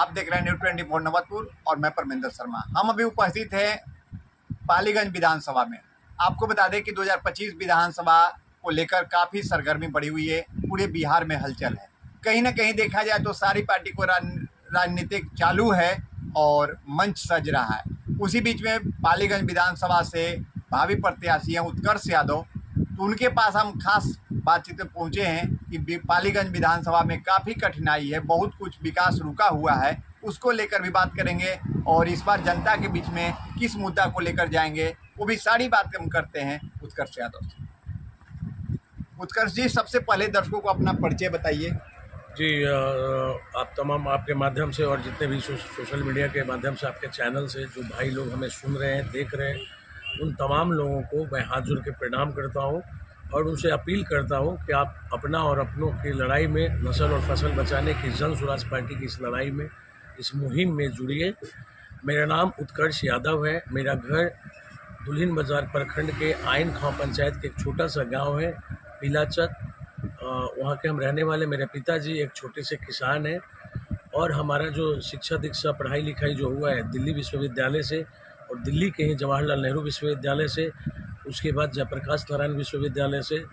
आप देख रहे हैं न्यूज़ 24 नवतपुर और मैं परमेंद्र शर्मा। हम अभी उपस्थित हैं पालीगंज विधानसभा में। आपको बता दें कि 2025 विधानसभा को लेकर काफ़ी सरगर्मी बढ़ी हुई है, पूरे बिहार में हलचल है। कहीं ना कहीं देखा जाए तो सारी पार्टी को राजनीतिक चालू है और मंच सज रहा है। उसी बीच में पालीगंज विधानसभा से भावी प्रत्याशी हैं उत्कर्ष यादव, तो उनके पास हम खास बातचीत में पहुँचे हैं कि पालीगंज विधानसभा में काफ़ी कठिनाई है, बहुत कुछ विकास रुका हुआ है, उसको लेकर भी बात करेंगे और इस बार जनता के बीच में किस मुद्दा को लेकर जाएंगे वो भी सारी बातें हम करते हैं उत्कर्ष यादव से। उत्कर्ष जी, सबसे पहले दर्शकों को अपना परिचय बताइए। जी, आप तमाम आपके माध्यम से और जितने भी सोशल मीडिया के माध्यम से आपके चैनल से जो भाई लोग हमें सुन रहे हैं, देख रहे हैं, उन तमाम लोगों को मैं हाथ जोड़ के प्रणाम करता हूं और उनसे अपील करता हूं कि आप अपना और अपनों की लड़ाई में, नस्ल और फसल बचाने की जन स्वराज पार्टी की इस लड़ाई में, इस मुहिम में जुड़िए। मेरा नाम उत्कर्ष यादव है। मेरा घर दुल्हिन बाजार प्रखंड के आइन खां पंचायत के एक छोटा सा गाँव है पीलाचक। वहाँ के हम रहने वाले। मेरे पिताजी एक छोटे से किसान हैं और हमारा जो शिक्षा दीक्षा पढ़ाई लिखाई जो हुआ है दिल्ली विश्वविद्यालय से और दिल्ली के ही जवाहरलाल नेहरू विश्वविद्यालय से, उसके बाद जयप्रकाश नारायण विश्वविद्यालय से,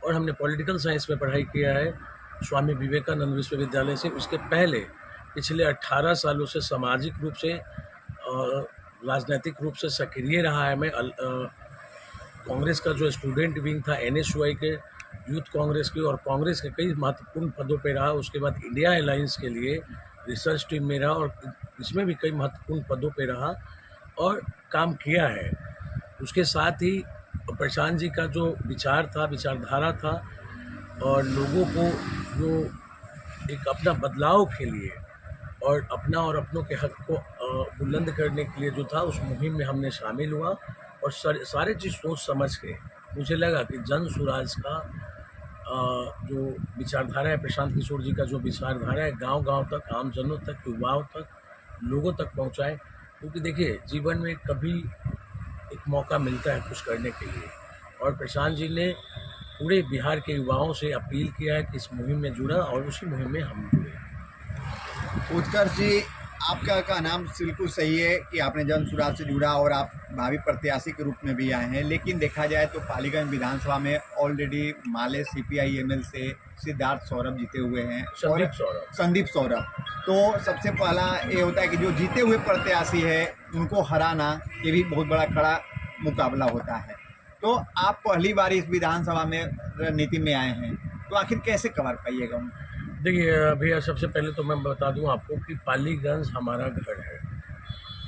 और हमने पॉलिटिकल साइंस में पढ़ाई किया है स्वामी विवेकानंद विश्वविद्यालय से। उसके पहले पिछले 18 सालों से सामाजिक रूप से, राजनीतिक रूप से सक्रिय रहा है। मैं कांग्रेस का जो स्टूडेंट विंग था NSUI के, यूथ कांग्रेस की, और कांग्रेस के कई महत्वपूर्ण पदों पे रहा। उसके बाद इंडिया अलायंस के लिए रिसर्च टीम में रहा और इसमें भी कई महत्वपूर्ण पदों पे रहा और काम किया है। उसके साथ ही प्रशांत जी का जो विचार था, विचारधारा था, और लोगों को जो एक अपना बदलाव के लिए और अपना और अपनों के हक को बुलंद करने के लिए जो था, उस मुहिम में हमने शामिल हुआ और सारे चीज़ सोच समझ के मुझे लगा कि जन स्वराज का जो विचारधारा है, प्रशांत किशोर जी का जो विचारधारा है, गांव-गांव तक, आम जनों तक, युवाओं तक, लोगों तक पहुंचाएं। क्योंकि देखिए, जीवन में कभी एक मौका मिलता है कुछ करने के लिए, और प्रशांत जी ने पूरे बिहार के युवाओं से अपील किया है कि इस मुहिम में जुड़ा और उसी मुहिम में हम जुड़े। उत्कर्ष जी, आपका नाम बिल्कुल सही है कि आपने जन स्वराज से जुड़ा और आप भावी प्रत्याशी के रूप में भी आए हैं, लेकिन देखा जाए तो पालीगंज विधानसभा में ऑलरेडी माले CPI-ML से सिद्धार्थ सौरभ जीते हुए हैं, संदीप सौरभ। तो सबसे पहला ये होता है कि जो जीते हुए प्रत्याशी है उनको हराना, ये भी बहुत बड़ा कड़ा मुकाबला होता है। तो आप पहली बार इस विधानसभा में रणनीति में आए हैं, तो आखिर कैसे कवर पाइएगा उनको? देखिए भैया, सबसे पहले तो मैं बता दूं आपको कि पालीगंज हमारा घर है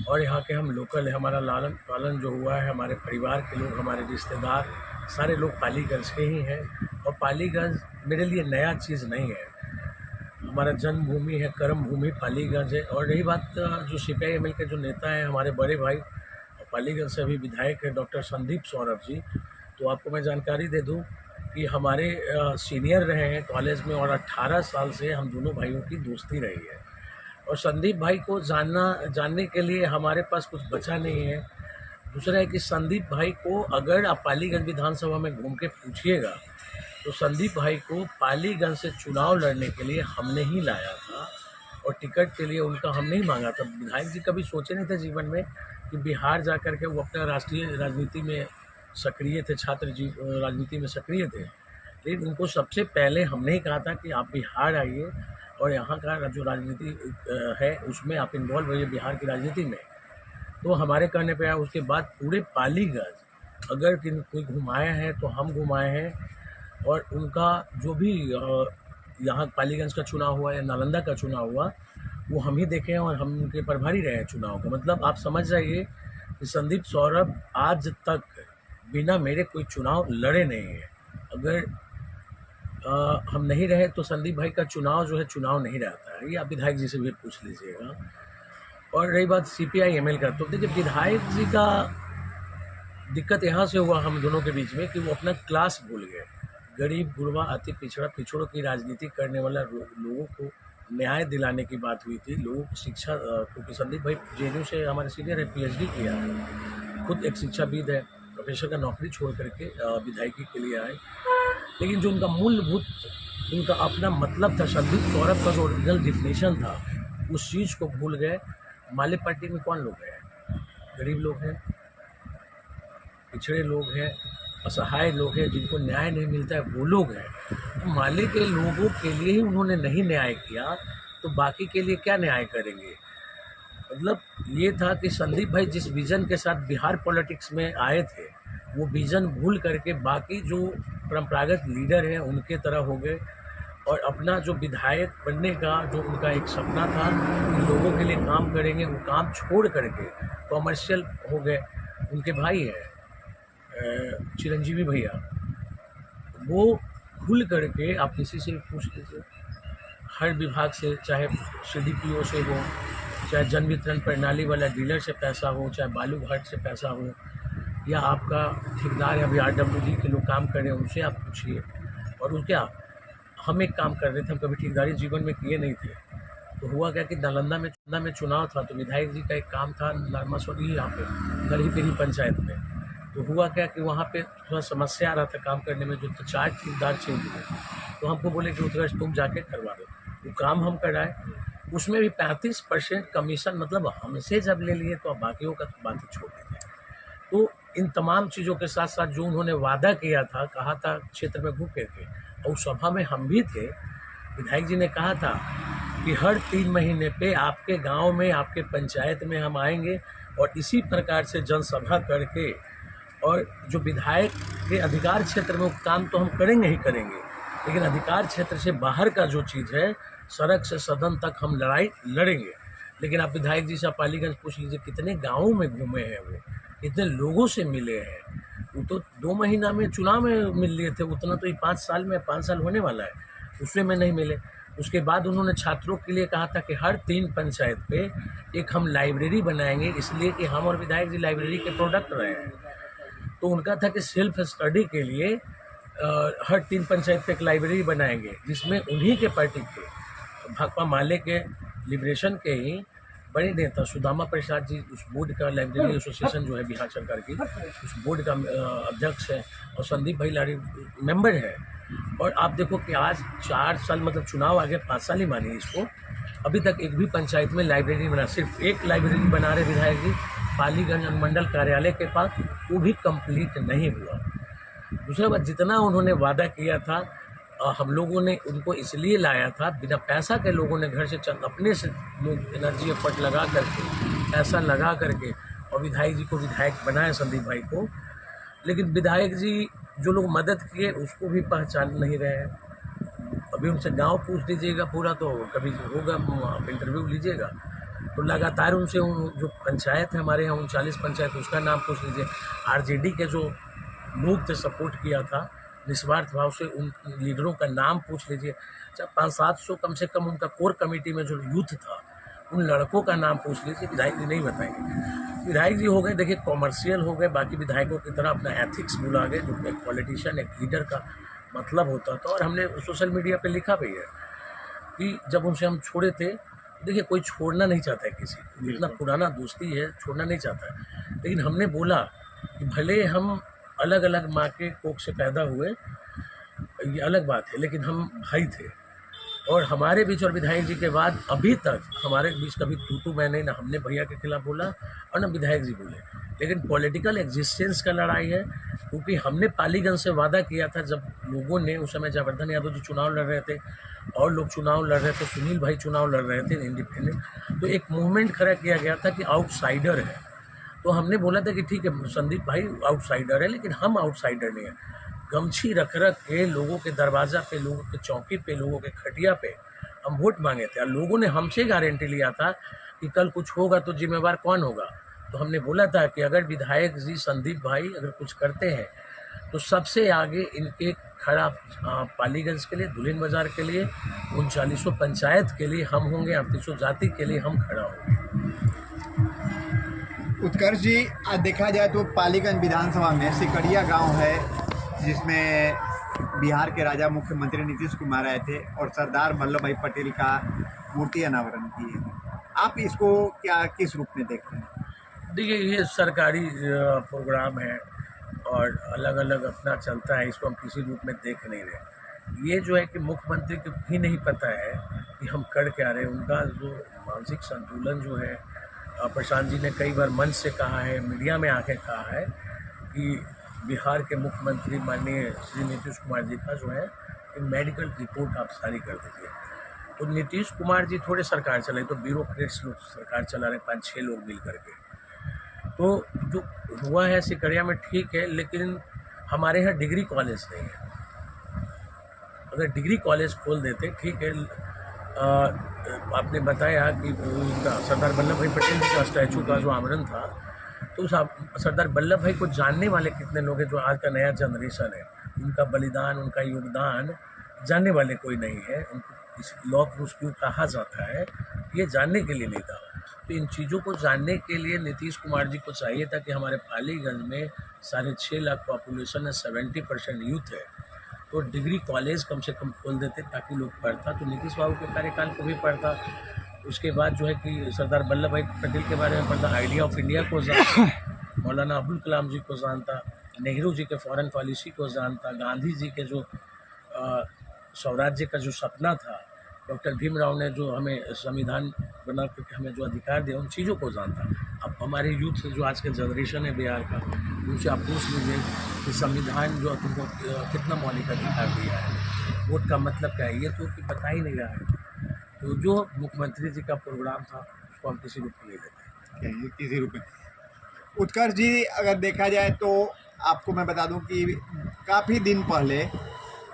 और यहाँ के हम लोकल है। हमारा लालन पालन जो हुआ है, हमारे परिवार के लोग, हमारे रिश्तेदार, सारे लोग पालीगंज के ही हैं। और पालीगंज मेरे लिए नया चीज़ नहीं है। हमारा जन्मभूमि है, कर्म भूमि पालीगंज है। और रही बात जो CPI-ML के जो नेता हैं, हमारे बड़े भाई, पालीगंज से अभी विधायक है डॉक्टर संदीप सौरभ जी, तो आपको मैं जानकारी दे दूँ कि हमारे सीनियर रहे हैं कॉलेज में और 18 साल से हम दोनों भाइयों की दोस्ती रही है। और संदीप भाई को जानने के लिए हमारे पास कुछ बचा नहीं है। दूसरा है कि संदीप भाई को अगर आप पालीगंज विधानसभा में घूम के पूछिएगा तो संदीप भाई को पालीगंज से चुनाव लड़ने के लिए हमने ही लाया था और टिकट के लिए उनका हमने ही मांगा था। विधायक जी कभी सोचे नहीं थे जीवन में कि बिहार जा कर के वो अपना राष्ट्रीय राजनीति में सक्रिय थे, छात्र जी राजनीति में सक्रिय थे, लेकिन उनको सबसे पहले हमने ही कहा था कि आप बिहार आइए और यहाँ का जो राजनीति है उसमें आप इन्वॉल्व होइए, बिहार की राजनीति में। तो हमारे कहने पे आया। उसके बाद पूरे पालीगंज अगर कोई घुमाया है तो हम घुमाए हैं, और उनका जो भी यहाँ पालीगंज का चुनाव हुआ या नालंदा का चुनाव हुआ वो हम ही देखे हैं और हम उनके प्रभारी रहे हैं चुनाव का। मतलब आप समझ जाइए कि संदीप सौरभ आज तक बिना मेरे कोई चुनाव लड़े नहीं है। अगर हम नहीं रहे तो संदीप भाई का चुनाव जो है चुनाव नहीं रहता है। ये आप विधायक जी से भी पूछ लीजिएगा। और रही बात CPI-ML का, तो देखिए विधायक जी का दिक्कत यहाँ से हुआ हम दोनों के बीच में कि वो अपना क्लास भूल गए। गरीब गुरबा अति पिछड़ों की राजनीति करने वाला लोगों को न्याय दिलाने की बात हुई थी, लोगों को शिक्षा, क्योंकि संदीप भाई JNU से हमारे सीनियर है, PhD किया है, खुद एक शिक्षाविद है, प्रोफेसर का नौकरी छोड़ करके विधायकी के लिए आए। लेकिन जो उनका मूलभूत, उनका अपना मतलब था, संदीप सौरभ का जो ओरिजिनल डिफिनेशन था उस चीज़ को भूल गए। माले पार्टी में कौन लोग हैं? गरीब लोग हैं, पिछड़े लोग हैं, असहाय लोग हैं, जिनको न्याय नहीं मिलता है, वो लोग हैं। तो माले के लोगों के लिए ही उन्होंने नहीं न्याय किया, तो बाकी के लिए क्या न्याय करेंगे? मतलब ये था कि संदीप भाई जिस विज़न के साथ बिहार पॉलिटिक्स में आए थे, वो विज़न भूल करके बाकी जो परंपरागत लीडर हैं उनके तरह हो गए, और अपना जो विधायक बनने का जो उनका एक सपना था कि लोगों के लिए काम करेंगे, वो काम छोड़ करके कॉमर्शियल हो गए। उनके भाई हैं चिरंजीवी भैया, वो खुल करके आप किसी से भी पूछ लीजिए, हर विभाग से, चाहे CDPO से हो, चाहे जन वितरण प्रणाली वाला डीलर से पैसा हो, चाहे बालू घाट से पैसा हो, या आपका ठेकेदार या RWD के लोग काम कर रहे हैं उनसे आप पूछिए। और वो क्या, हम एक काम कर रहे थे, हम कभी ठेकेदारी जीवन में किए नहीं थे, तो हुआ क्या कि नालंदा में चुनाव था, तो विधायक जी का एक काम था नरमसौली, यहाँ पे गढ़ी पंचायत में। तो हुआ क्या कि वहाँ पे थोड़ा समस्या आ रहा था काम करने में, जो 4 ठेकेदार चेंज हुए, तो हमको बोले कि उत्कर्ष तुम जाके करवा दो। वो काम हम कराए, उसमें भी 35% कमीशन, मतलब हमसे जब ले लिए तो अब बाकियों का तो बात ही छोड़ दीजिए। तो इन तमाम चीज़ों के साथ साथ जो उन्होंने वादा किया था, कहा था क्षेत्र में घूम करके, और उस सभा में हम भी थे, विधायक जी ने कहा था कि हर 3 महीने पे आपके गांव में, आपके पंचायत में हम आएंगे और इसी प्रकार से जनसभा करके, और जो विधायक के अधिकार क्षेत्र में वो काम तो हम करेंगे ही करेंगे, लेकिन अधिकार क्षेत्र से बाहर का जो चीज़ है, सड़क से सदन तक हम लड़ाई लड़ेंगे। लेकिन आप विधायक जी से पालीगंज पूछ लीजिए, कितने गाँवों में घूमे हैं वो, कितने लोगों से मिले हैं। वो तो 2 महीना में चुनाव में मिल लिए थे, उतना तो ये 5 साल में, 5 साल होने वाला है, उसमें में नहीं मिले। उसके बाद उन्होंने छात्रों के लिए कहा था कि हर 3 पंचायत पे एक हम लाइब्रेरी बनाएंगे, इसलिए कि हम और विधायक जी लाइब्रेरी के प्रोडक्ट रहे हैं। तो उनका था कि सेल्फ स्टडी के लिए हर 3 पंचायत पे एक लाइब्रेरी बनाएंगे, जिसमें उन्हीं के पार्टी के भाकपा माले के लिबरेशन के ही बड़े नेता सुदामा प्रसाद जी उस बोर्ड का, लाइब्रेरी एसोसिएशन जो है बिहार सरकार की, उस बोर्ड का अध्यक्ष है, और संदीप भाई लाड़ी मेंबर है। और आप देखो कि आज 4 साल, मतलब चुनाव आगे 5 साल ही मानिए इसको, अभी तक एक भी पंचायत में लाइब्रेरी बना, सिर्फ एक लाइब्रेरी बना रहे विधायक जी पालीगंज अनुमंडल कार्यालय के पास, वो भी कंप्लीट नहीं हुआ। दूसरा बात, जितना उन्होंने वादा किया था, हम लोगों ने उनको इसलिए लाया था, बिना पैसा के लोगों ने घर से अपने से लोग एनर्जी एफर्ट लगा करके, पैसा लगा करके, और विधायक जी को विधायक बनाया, संदीप भाई को। लेकिन विधायक जी जो लोग मदद किए उसको भी पहचान नहीं रहे हैं। अभी उनसे गांव पूछ लीजिएगा पूरा, तो कभी होगा, आप इंटरव्यू लीजिएगा तो लगातार उनसे जो पंचायत है हमारे यहाँ 39 पंचायत, उसका नाम पूछ लीजिए। RJD के जो लोग थे, सपोर्ट किया था निस्वार्थ भाव से, उन लीडरों का नाम पूछ लीजिए। 500-700 कम से कम उनका कोर कमेटी में जो यूथ था, उन लड़कों का नाम पूछ लीजिए, विधायक जी नहीं बताएंगे। विधायक जी हो गए, देखिए कॉमर्शियल हो गए, बाकी विधायकों की तरह अपना एथिक्स भुला गए, जो एक पॉलिटिशियन, एक लीडर का मतलब होता था। और हमने सोशल मीडिया पे लिखा भी है कि जब उनसे हम छोड़े थे, देखिए कोई छोड़ना नहीं चाहता है किसी को, इतना पुराना दोस्ती है, छोड़ना नहीं चाहता है। लेकिन हमने बोला कि भले हम अलग अलग माँ के कोख से पैदा हुए, ये अलग बात है, लेकिन हम भाई थे। और हमारे बीच और विधायक जी के बाद अभी तक हमारे बीच कभी तू मैं नहीं, ना हमने भैया के खिलाफ बोला और ना विधायक जी बोले। लेकिन पॉलिटिकल एग्जिस्टेंस का लड़ाई है, क्योंकि हमने पालीगंज से वादा किया था, जब लोगों ने उस समय जयवर्धन यादव जी चुनाव लड़ रहे थे और लोग चुनाव लड़ रहे थे, सुनील भाई चुनाव लड़ रहे थे इंडिपेंडेंट, तो एक मूवमेंट खड़ा किया गया था कि आउटसाइडर है। तो हमने बोला था कि ठीक है संदीप भाई आउटसाइडर है, लेकिन हम आउटसाइडर नहीं है। गमछी रख के लोगों के दरवाज़ा पे, लोगों के चौकी पे, लोगों के खटिया पे हम वोट मांगे थे, और लोगों ने हमसे गारंटी लिया था कि कल कुछ होगा तो जिम्मेवार कौन होगा। तो हमने बोला था कि अगर विधायक जी संदीप भाई अगर कुछ करते हैं तो सबसे आगे इनके खड़ा पालीगंज के लिए, दुल्हिन बाजार के लिए, 39 पंचायत के लिए हम होंगे, 38 जाति के लिए हम खड़ा होंगे। उत्कर्ष जी, आज देखा जाए तो पालीगंज विधानसभा में सिकड़िया गांव है, जिसमें बिहार के राजा मुख्यमंत्री नीतीश कुमार आए थे और सरदार वल्लभ भाई पटेल का मूर्ति अनावरण की है। आप इसको क्या, किस रूप में देखते हैं? देखिए, ये सरकारी प्रोग्राम है और अलग अलग अपना चलता है, इसको हम किसी रूप में देख नहीं रहे। ये जो है कि मुख्यमंत्री को भी नहीं पता है कि हम कर क्या रहे हैं। उनका जो मानसिक संतुलन जो है, प्रशांत जी ने कई बार मंच से कहा है, मीडिया में आके कहा है कि बिहार के मुख्यमंत्री माननीय श्री नीतीश कुमार जी का जो है कि मेडिकल रिपोर्ट आप सारी कर दीजिए। तो नीतीश कुमार जी थोड़े सरकार चलाए, तो ब्यूरोक्रेट्स लोग सरकार चला रहे, 5-6 लोग मिल करके। तो जो हुआ है सिकरिया में ठीक है, लेकिन हमारे यहाँ डिग्री कॉलेज नहीं है। अगर डिग्री कॉलेज खोल देते ठीक है। आपने बताया कि उनका सरदार वल्लभ भाई पटेल जी का स्टैचू का जो आमरण था, तो उस सरदार वल्लभ भाई को जानने वाले कितने लोग हैं? जो आज का नया जनरेशन है, उनका बलिदान, उनका योगदान जानने वाले कोई नहीं है। उनको इस लॉ क्रूज क्यों कहा जाता है, ये जानने के लिए नहीं था। तो इन चीज़ों को जानने के लिए नीतीश कुमार जी को चाहिए था कि हमारे पालीगंज में 6.5 लाख पॉपुलेशन है, 70% यूथ है, तो डिग्री कॉलेज कम से कम खोल देते ताकि लोग पढ़ता। तो नीतीश बाबू के कार्यकाल को भी पढ़ता। उसके बाद जो है कि सरदार वल्लभ भाई पटेल के बारे में पढ़ता, आइडिया ऑफ इंडिया को जानता, मौलाना अबुल कलाम जी को जानता, नेहरू जी के फॉरेन पॉलिसी को जानता, गांधी जी के जो स्वराज्य का जो सपना था, डॉक्टर भीमराव ने जो हमें संविधान बना करके हमें जो अधिकार दिया, उन चीज़ों को जानता। अब हमारे यूथ जो आज के जनरेशन है बिहार का, उनसे आप पूछ लीजिए कि संविधान जो तुमको कितना मौलिक अधिकार दिया है, वोट का मतलब क्या है, ये तो कि पता ही नहीं रहा है। तो जो मुख्यमंत्री जी का प्रोग्राम था उसको हम किसी रूप में ले लेते हैं। किसी रूप में उत्कर्ष जी, अगर देखा जाए तो आपको मैं बता दूं कि काफ़ी दिन पहले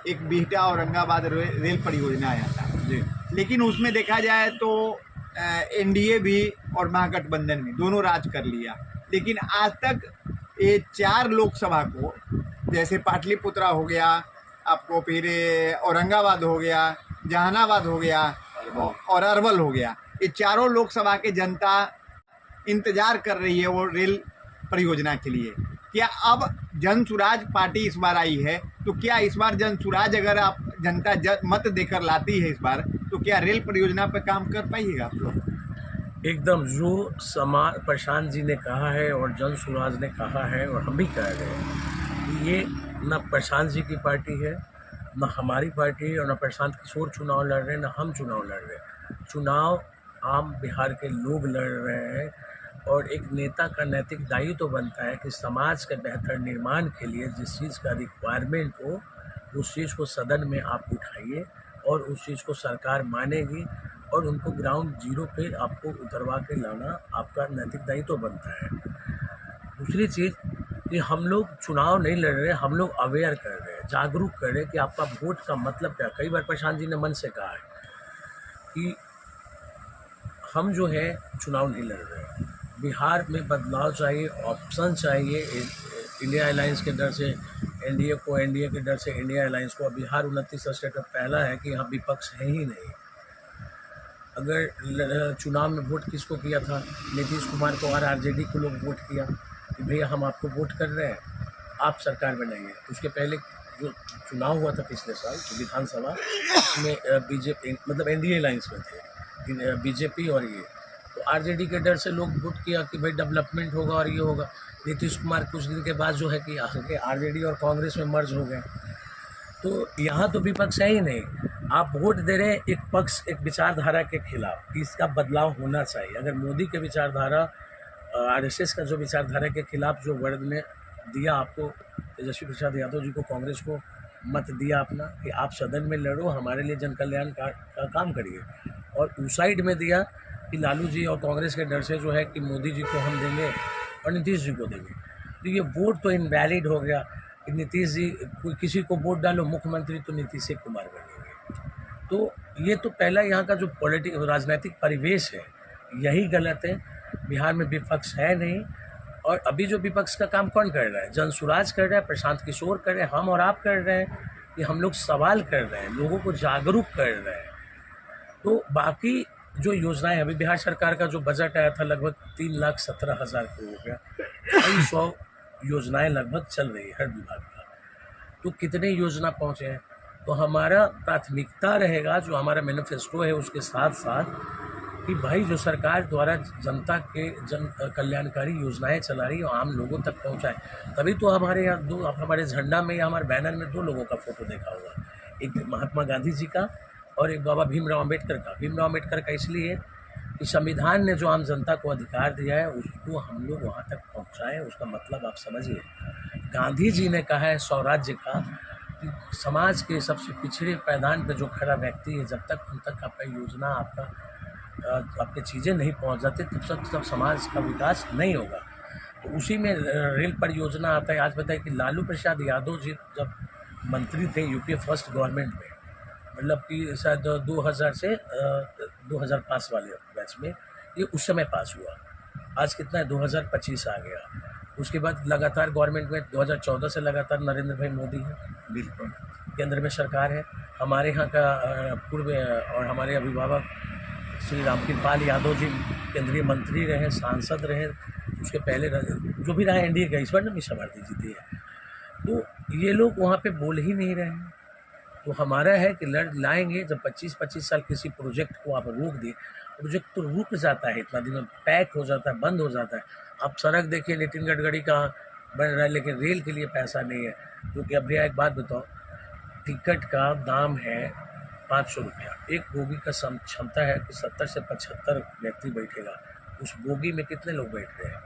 एक बिहटा औरंगाबाद रेल परियोजना आया था जी, लेकिन उसमें देखा जाए तो एनडीए भी और महागठबंधन भी दोनों राज कर लिया। लेकिन आज तक ये 4 लोकसभा को, जैसे पाटलिपुत्रा हो गया आपको, फिर औरंगाबाद हो गया, जहानाबाद हो गया और अरवल हो गया, ये चारों लोकसभा के जनता इंतजार कर रही है वो रेल परियोजना के लिए। क्या अब जन सुराज पार्टी इस बार आई है, तो क्या इस बार जन सुराज अगर आप जनता मत देकर लाती है इस बार, तो क्या रेल परियोजना पर काम कर पाइएगा आप लोग? एकदम जो समाज प्रशांत जी ने कहा है और जन सुराज ने कहा है और हम भी कह रहे हैं कि ये न प्रशांत जी की पार्टी है, न हमारी पार्टी है, और न प्रशांत किशोर चुनाव लड़ रहे हैं, न हम चुनाव लड़ रहे हैं। चुनाव आम बिहार के लोग लड़ रहे हैं, और एक नेता का नैतिक दायित्व तो बनता है कि समाज के बेहतर निर्माण के लिए जिस चीज़ का रिक्वायरमेंट हो, उस चीज़ को सदन में आप उठाइए और उस चीज़ को सरकार मानेगी, और उनको ग्राउंड जीरो पे आपको उतरवा के लाना आपका नैतिक दायित्व तो बनता है। दूसरी चीज़ कि हम लोग चुनाव नहीं लड़ रहे, हम लोग अवेयर कर रहे हैं, जागरूक कर रहे हैं कि आपका वोट का मतलब क्या। कई बार प्रशांत जी ने मन से कहा है कि हम जो है चुनाव नहीं लड़ रहे हैं, बिहार में बदलाव चाहिए, ऑप्शन चाहिए। इंडिया अलायंस के डर से एनडीए को, एनडीए के डर से इंडिया अलायंस को। बिहार 29 स्टेट में पहला है कि यहाँ विपक्ष है ही नहीं। अगर चुनाव में वोट किसको किया था? नीतीश कुमार को और आरजेडी को लोग वोट किया कि भैया हम आपको वोट कर रहे हैं, आप सरकार बनाइए। उसके पहले जो चुनाव हुआ था पिछले साल विधानसभा में, बीजेपी मतलब एनडीए अलायंस में थे बीजेपी और ये, तो आरजेडी के डर से लोग वोट किया कि भाई डेवलपमेंट होगा और ये होगा। नीतीश कुमार कुछ दिन के बाद जो है कि आरजेडी और कांग्रेस में मर्ज हो गए। तो यहाँ तो विपक्ष है ही नहीं, आप वोट दे रहे हैं एक पक्ष, एक विचारधारा के खिलाफ कि इसका बदलाव होना चाहिए। अगर मोदी के विचारधारा, आरएसएस का जो विचारधारा के खिलाफ जो वर्ग ने दिया आपको, तेजस्वी प्रसाद यादव जी को, कांग्रेस को मत दिया अपना कि आप सदन में लड़ो, हमारे लिए जन कल्याण का काम करिए, और उस साइड में दिया कि लालू जी और कांग्रेस के डर से जो है कि मोदी जी को हम देंगे और नीतीश जी को देंगे। तो ये वोट तो इनवैलिड हो गया कि नीतीश जी, कोई किसी को वोट डालो मुख्यमंत्री तो नीतीश कुमार बनेंगे। तो ये तो पहला यहाँ का जो राजनीतिक परिवेश है यही गलत है। बिहार में विपक्ष है नहीं, और अभी जो विपक्ष का काम कौन कर रहा है? जन सुराज कर रहा है, प्रशांत किशोर कर रहे हैं, हम और आप कर रहे हैं कि हम लोग सवाल कर रहे हैं, लोगों को जागरूक कर रहे हैं। तो बाकी जो योजनाएं, अभी बिहार सरकार का जो बजट आया था लगभग 3,17,000 करोड़ हो गया, 200 योजनाएं लगभग चल रही है हर विभाग का। तो कितने योजना पहुंचे हैं? तो हमारा प्राथमिकता रहेगा, जो हमारा मैनिफेस्टो है उसके साथ साथ, कि भाई जो सरकार द्वारा जनता के जन कल्याणकारी योजनाएं चला रही है आम लोगों तक पहुंचाए। तभी तो हमारे यहाँ हमारे झंडा में या हमारे बैनर में 2 लोगों का फोटो देखा होगा, एक महात्मा गांधी जी का और एक बाबा भीमराव अम्बेडकर का इसलिए कि संविधान ने जो आम जनता को अधिकार दिया है उसको हम लोग वहाँ तक पहुँचाएं। उसका मतलब आप समझिए, गांधी जी ने कहा है स्वराज्य का कि समाज के सबसे पिछड़े पायदान पर जो खड़ा व्यक्ति है, जब तक उन तक आपका योजना आपके चीज़ें नहीं पहुँच जाती तब समाज का विकास नहीं होगा। तो उसी में रेल परियोजना आता है। आज बताए कि लालू प्रसाद यादव जी जब मंत्री थे यूपीए फर्स्ट गवर्नमेंट में, मतलब कि शायद 2000 से 2005 वाले बैच में, ये उस समय पास हुआ। आज कितना है, 2025 आ गया। उसके बाद लगातार गवर्नमेंट में 2014 से लगातार नरेंद्र भाई मोदी है, बिल्कुल केंद्र में सरकार है। हमारे यहाँ का पूर्व और हमारे अभिभावक श्री रामकृपाल यादव जी केंद्रीय मंत्री रहे, सांसद रहे। उसके पहले जो भी रहा एनडीए का, ईश्वर ने मीसा भारती जीती है। तो ये लोग वहाँ पे बोल ही नहीं रहे हैं। तो हमारा है कि लाएंगे। जब 25-25 साल किसी प्रोजेक्ट को आप रोक दिए, प्रोजेक्ट तो रुक जाता है, इतना दिन में पैक हो जाता है, बंद हो जाता है। आप सड़क देखिए, नितिन गडकरी का बन रहा है, लेकिन रेल के लिए पैसा नहीं है। क्योंकि अब भैया एक बात बताओ, टिकट का दाम है 500 रुपया। एक बोगी का क्षमता है कि 70 से 75 व्यक्ति बैठेगा। उस बोगी में कितने लोग बैठ रहे हैं?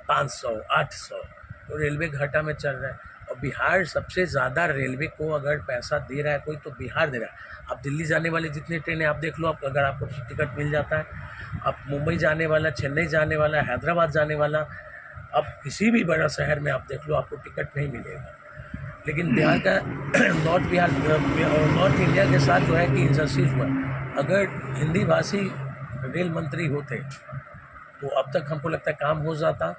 500, 800। तो रेलवे घाटा में चल रहा है। और बिहार सबसे ज़्यादा रेलवे को अगर पैसा दे रहा है कोई, तो बिहार दे रहा है। आप दिल्ली जाने वाली जितनी ट्रेनें आप देख लो, आप अगर आपको टिकट मिल जाता है, आप मुंबई जाने वाला, चेन्नई जाने वाला, हैदराबाद जाने वाला, अब किसी भी बड़ा शहर में आप देख लो, आपको टिकट नहीं मिलेगा। लेकिन बिहार का नॉर्थ इंडिया के साथ जो है कि इंजस्टिस हुआ। अगर हिंदी भाषी रेल मंत्री होते तो अब तक हमको लगता है काम हो जाता।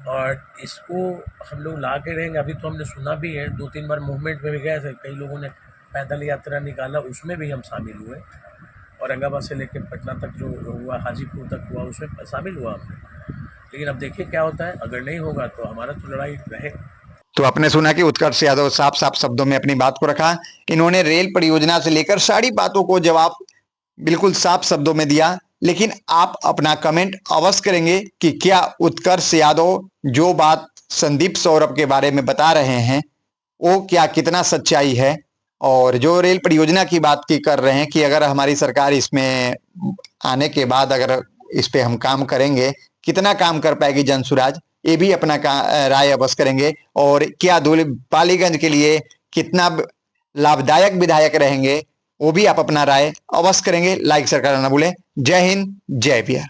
और इसको हम लोग ला के रहेंगे। अभी तो हमने सुना भी है, 2-3 बार मूवमेंट में भी गए थे, कई लोगों ने पैदल यात्रा निकाला, उसमें भी हम शामिल हुए। औरंगाबाद से लेकर पटना तक जो हुआ, हाजीपुर तक हुआ, उसमें शामिल हुआ हमने। लेकिन अब देखिए क्या होता है। अगर नहीं होगा तो हमारा तो लड़ाई रहेगा। तो आपने सुना कि उत्कर्ष यादव साफ साफ शब्दों में अपनी बात को रखा। इन्होंने रेल परियोजना से लेकर सारी बातों को जवाब बिल्कुल साफ शब्दों में दिया। लेकिन आप अपना कमेंट अवश्य करेंगे कि क्या उत्कर्ष यादव जो बात संदीप सौरभ के बारे में बता रहे हैं वो क्या कितना सच्चाई है, और जो रेल परियोजना की बात की कर रहे हैं कि अगर हमारी सरकार इसमें आने के बाद अगर इस पे हम काम करेंगे, कितना काम कर पाएगी जनसुराज, ये भी अपना राय अवश्य करेंगे। और क्या पालीगंज के लिए कितना लाभदायक विधायक रहेंगे, वो भी आप अपना राय अवश्य करेंगे। लाइक शेयर करना ना भूलें। जय हिंद, जय बिहार।